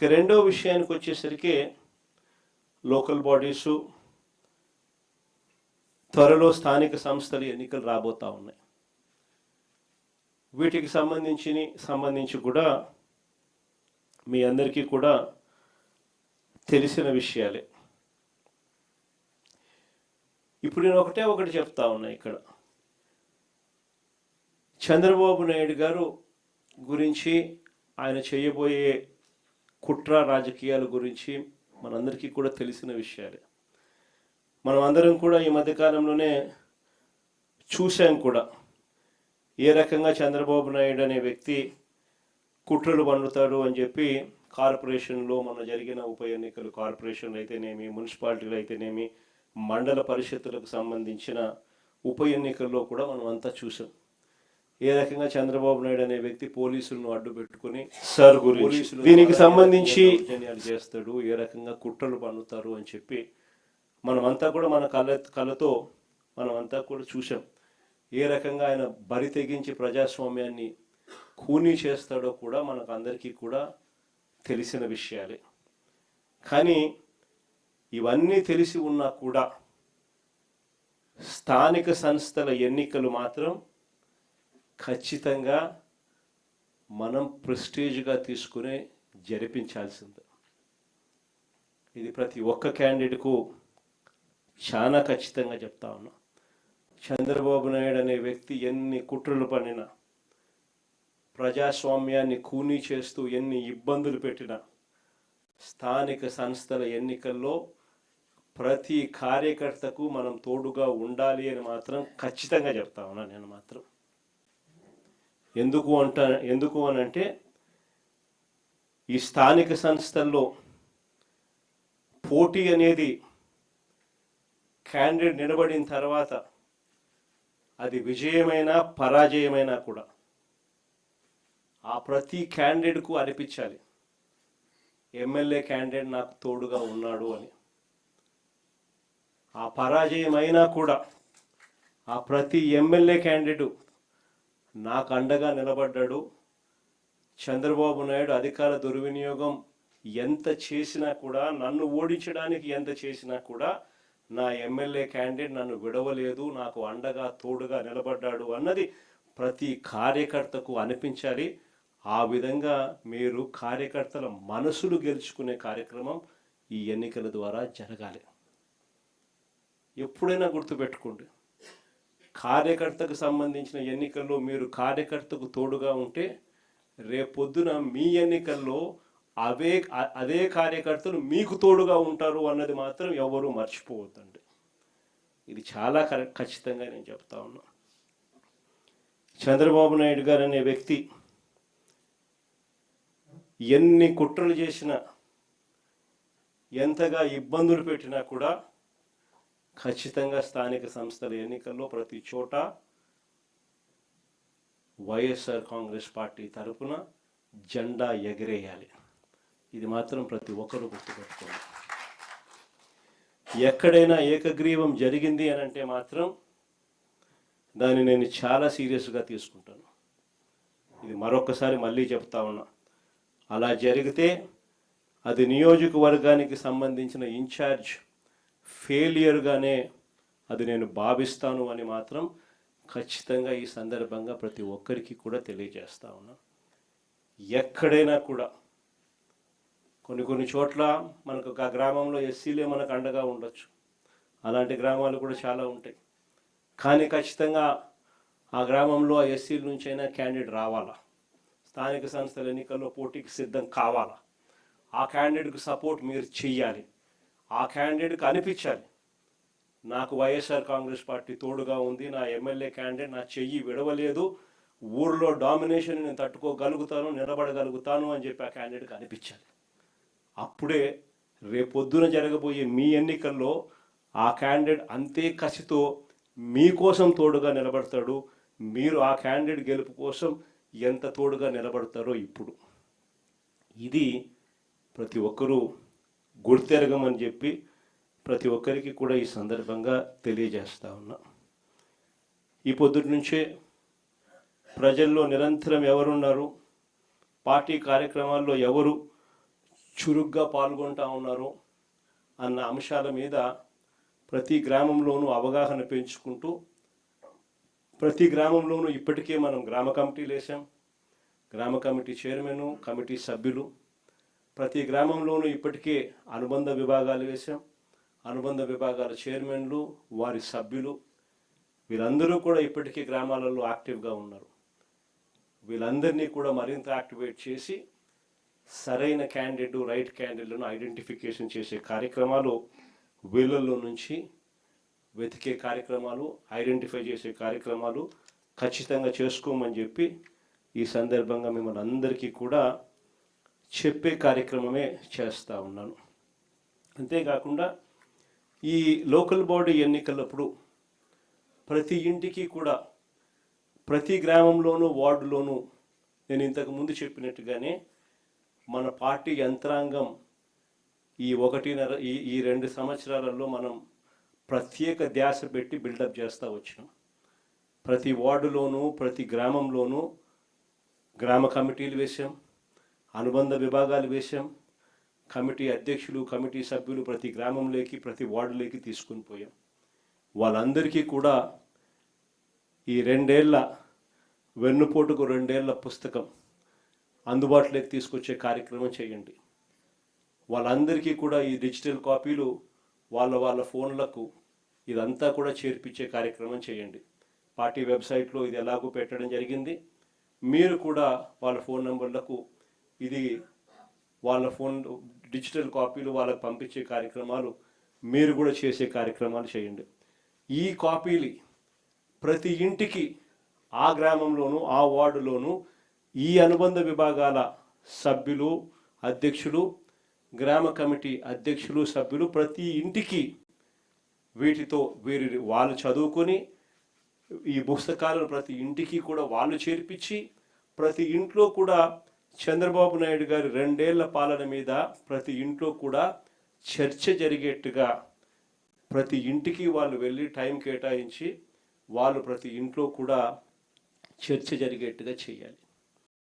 ఇక రెండో విషయానికి వచ్చేసరికి లోకల్ బాడీసు, త్వరలో స్థానిక సంస్థల ఎన్నికలు రాబోతూ ఉన్నాయి. వీటికి సంబంధించి కూడా మీ అందరికీ కూడా తెలిసిన విషయాలే. ఇప్పుడు నేను ఒకటి చెప్తా ఉన్నా. ఇక్కడ చంద్రబాబు నాయుడు గారు గురించి, ఆయన చేయబోయే కుట్ర రాజకీయాల గురించి మనందరికీ కూడా తెలిసిన విషయాలే. మనం అందరం కూడా ఈ మధ్యకాలంలోనే చూసాం కూడా ఏ రకంగా చంద్రబాబు నాయుడు అనే వ్యక్తి కుట్రలు పన్నుతాడు అని చెప్పి కార్పొరేషన్లో మన జరిగిన ఉప ఎన్నికలు, కార్పొరేషన్లు అయితేనేమి, మున్సిపాలిటీలు అయితేనేమి, మండల పరిషత్తులకు సంబంధించిన ఉప ఎన్నికల్లో కూడా మనం అంతా చూసాం. ఏ రకంగా చంద్రబాబు నాయుడు అనే వ్యక్తి పోలీసులను అడ్డు పెట్టుకుని సార్ గురించి దీనికి సంబంధించి దౌర్జన్యాలు చేస్తాడు, ఏ రకంగా కుట్రలు పన్నుతారు అని చెప్పి మనమంతా కూడా మన కళ్ళతో మనమంతా కూడా చూసాం. ఏ రకంగా ఆయన బరి తెగించి ప్రజాస్వామ్యాన్ని ఖూనీ చేస్తాడో కూడా మనకు అందరికీ కూడా తెలిసిన విషయాలే. కానీ ఇవన్నీ తెలిసి ఉన్నా కూడా స్థానిక సంస్థల ఎన్నికలు మాత్రం ఖచ్చితంగా మనం ప్రెస్టీజ్గా తీసుకునే జరిపించాల్సిందే. ఇది ప్రతి ఒక్క క్యాండిడేట్కు చాలా ఖచ్చితంగా చెప్తా ఉన్నా. చంద్రబాబు నాయుడు అనే వ్యక్తి ఎన్ని కుట్రలు పన్నినా, ప్రజాస్వామ్యాన్ని ఖూనీ చేస్తూ ఎన్ని ఇబ్బందులు పెట్టినా, స్థానిక సంస్థల ఎన్నికల్లో ప్రతి కార్యకర్తకు మనం తోడుగా ఉండాలి అని మాత్రం ఖచ్చితంగా చెప్తా ఉన్నా. నేను మాత్రం ఎందుకు అనంటే ఈ స్థానిక సంస్థల్లో పోటీ అనేది క్యాండిడేట్ నిలబడిన తర్వాత అది విజయమైనా పరాజయమైనా కూడా ఆ ప్రతి క్యాండిడేట్కు అనిపించాలి ఎమ్మెల్యే క్యాండిడేట్ నాకు తోడుగా ఉన్నాడు అని. ఆ పరాజయమైనా కూడా ఆ ప్రతి ఎమ్మెల్యే క్యాండిడేట్ నాకు అండగా నిలబడ్డాడు. చంద్రబాబు నాయుడు అధికార దుర్వినియోగం ఎంత చేసినా కూడా, నన్ను ఓడించడానికి ఎంత చేసినా కూడా నా ఎమ్మెల్యే క్యాండిడేట్ నన్ను విడవలేదు, నాకు అండగా తోడుగా నిలబడ్డాడు అన్నది ప్రతి కార్యకర్తకు అనిపించాలి. ఆ విధంగా మీరు కార్యకర్తల మనసులు గెలుచుకునే కార్యక్రమం ఈ ఎన్నికల ద్వారా జరగాలి. ఎప్పుడైనా గుర్తుపెట్టుకోండి, కార్యకర్తకు సంబంధించిన ఎన్నికల్లో మీరు కార్యకర్తకు తోడుగా ఉంటే రేపొద్దున మీ ఎన్నికల్లో అదే కార్యకర్తలు మీకు తోడుగా ఉంటారు అన్నది మాత్రం ఎవరు మర్చిపోవద్దండి. ఇది చాలా ఖచ్చితంగా నేను చెప్తా ఉన్నా. చంద్రబాబు నాయుడు గారు అనే వ్యక్తి ఎన్ని కుట్రలు చేసినా, ఎంతగా ఇబ్బందులు పెట్టినా కూడా ఖచ్చితంగా స్థానిక సంస్థల ఎన్నికల్లో ప్రతి చోట వైఎస్ఆర్ కాంగ్రెస్ పార్టీ తరఫున జెండా ఎగరేయాలి. ఇది మాత్రం ప్రతి ఒక్కరూ గుర్తుపెట్టుకోవాలి. ఎక్కడైనా ఏకగ్రీవం జరిగింది అని అంటే మాత్రం దాన్ని నేను చాలా సీరియస్గా తీసుకుంటాను. ఇది మరొకసారి మళ్ళీ చెప్తా ఉన్నా. అలా జరిగితే అది నియోజకవర్గానికి సంబంధించిన ఇన్ఛార్జ్ ఫెయిలియర్గానే అది నేను భావిస్తాను అని మాత్రం ఖచ్చితంగా ఈ సందర్భంగా ప్రతి ఒక్కరికి కూడా తెలియజేస్తా ఉన్నా. ఎక్కడైనా కూడా కొన్ని చోట్ల మనకు ఒక గ్రామంలో ఎస్సీలే మనకు అండగా ఉండొచ్చు, అలాంటి గ్రామాలు కూడా చాలా ఉంటాయి. కానీ ఖచ్చితంగా ఆ గ్రామంలో ఆ ఎస్సీల నుంచైనా క్యాండిడేట్ రావాలా, స్థానిక సంస్థల ఎన్నికల్లో పోటీకి సిద్ధం కావాలా, ఆ క్యాండిడేట్కి సపోర్ట్ మీరు చెయ్యాలి. ఆ క్యాండిడేట్కి అనిపించాలి నాకు వైఎస్ఆర్ కాంగ్రెస్ పార్టీ తోడుగా ఉంది, నా ఎమ్మెల్యే క్యాండిడేట్ నా చెయ్యి విడవలేదు, ఊర్లో డామినేషన్ నేను తట్టుకోగలుగుతాను, నిలబడగలుగుతాను అని చెప్పి ఆ క్యాండిడేట్కి అనిపించాలి. అప్పుడే రేపొద్దున జరగబోయే మీ ఎన్నికల్లో ఆ క్యాండిడేట్ అంతే కసితో మీకోసం తోడుగా నిలబడతాడు. మీరు ఆ క్యాండిడేట్ గెలుపు కోసం ఎంత తోడుగా నిలబడతారో ఇప్పుడు ఇది ప్రతి ఒక్కరూ గుర్తెరగమని చెప్పి ప్రతి ఒక్కరికి కూడా ఈ సందర్భంగా తెలియజేస్తా ఉన్నా. ఈ పొద్దుటి నుంచే ప్రజల్లో నిరంతరం ఎవరున్నారు, పార్టీ కార్యక్రమాల్లో ఎవరు చురుగ్గా పాల్గొంటూ ఉన్నారు అన్న అంశాల మీద ప్రతి గ్రామంలోనూ అవగాహన పెంచుకుంటూ, ప్రతి గ్రామంలోనూ ఇప్పటికే మనం గ్రామ కమిటీలు వేసాం. గ్రామ కమిటీ చైర్మన్, కమిటీ సభ్యులు, ప్రతి గ్రామంలోనూ ఇప్పటికే అనుబంధ విభాగాలు వేసాం. అనుబంధ విభాగాల చైర్మన్లు, వారి సభ్యులు, వీళ్ళందరూ కూడా ఇప్పటికే గ్రామాలలో యాక్టివ్గా ఉన్నారు. వీళ్ళందరినీ కూడా మరింత యాక్టివేట్ చేసి సరైన క్యాండిడేట్, రైట్ క్యాండిడేట్లను ఐడెంటిఫికేషన్ చేసే కార్యక్రమాలు, వీళ్ళల్లో నుంచి వెతికే కార్యక్రమాలు, ఐడెంటిఫై చేసే కార్యక్రమాలు ఖచ్చితంగా చేసుకోమని చెప్పి ఈ సందర్భంగా మిమ్మల్ని అందరికీ కూడా చెప్పే కార్యక్రమమే చేస్తూ ఉన్నాను. అంతేకాకుండా ఈ లోకల్ బాడీ ఎన్నికలప్పుడు ప్రతి ఇంటికి కూడా, ప్రతి గ్రామంలోనూ, వార్డులోనూ నేను ఇంతకు ముందు చెప్పినట్టుగానే మన పార్టీ యంత్రాంగం ఈ 2 సంవత్సరాలలో మనం ప్రత్యేక ధ్యాస పెట్టి బిల్డప్ చేస్తూ వచ్చినాం. ప్రతి వార్డులోనూ, ప్రతి గ్రామంలోనూ గ్రామ కమిటీలు వేసాం, అనుబంధ విభాగాలు వేసాం, కమిటీ అధ్యక్షులు, కమిటీ సభ్యులు ప్రతి గ్రామంలోకి, ప్రతి వార్డులోకి తీసుకుని పోయాం. వాళ్ళందరికీ కూడా ఈ 2 ఏళ్ల వెన్నుపోటుకు 2 ఏళ్ల పుస్తకం అందుబాటులోకి తీసుకొచ్చే కార్యక్రమం చేయండి. వాళ్ళందరికీ కూడా ఈ డిజిటల్ కాపీలు వాళ్ళ ఫోన్లకు ఇదంతా కూడా చేర్పించే కార్యక్రమం చేయండి. పార్టీ వెబ్సైట్లో ఇది ఎలాగో పెట్టడం జరిగింది. మీరు కూడా వాళ్ళ ఫోన్ నెంబర్లకు ఇది వాళ్ళ ఫోన్ డిజిటల్ కాపీలు వాళ్ళకు పంపించే కార్యక్రమాలు మీరు కూడా చేసే కార్యక్రమాలు చేయండి. ఈ కాపీలు ప్రతి ఇంటికి, ఆ గ్రామంలోనూ, ఆ వార్డులోనూ ఈ అనుబంధ విభాగాల సభ్యులు, అధ్యక్షులు, గ్రామ కమిటీ అధ్యక్షులు, సభ్యులు ప్రతి ఇంటికి వీటితో వాళ్ళు చదువుకొని ఈ పుస్తకాలను ప్రతి ఇంటికి కూడా వాళ్ళు చేర్పించి, ప్రతి ఇంట్లో కూడా చంద్రబాబు నాయుడు గారి 2 ఏళ్ల పాలన మీద ప్రతి ఇంట్లో కూడా చర్చ జరిగేట్టుగా, ప్రతి ఇంటికి వాళ్ళు వెళ్ళి టైం కేటాయించి వాళ్ళు ప్రతి ఇంట్లో కూడా చర్చ జరిగేట్టుగా చేయాలి.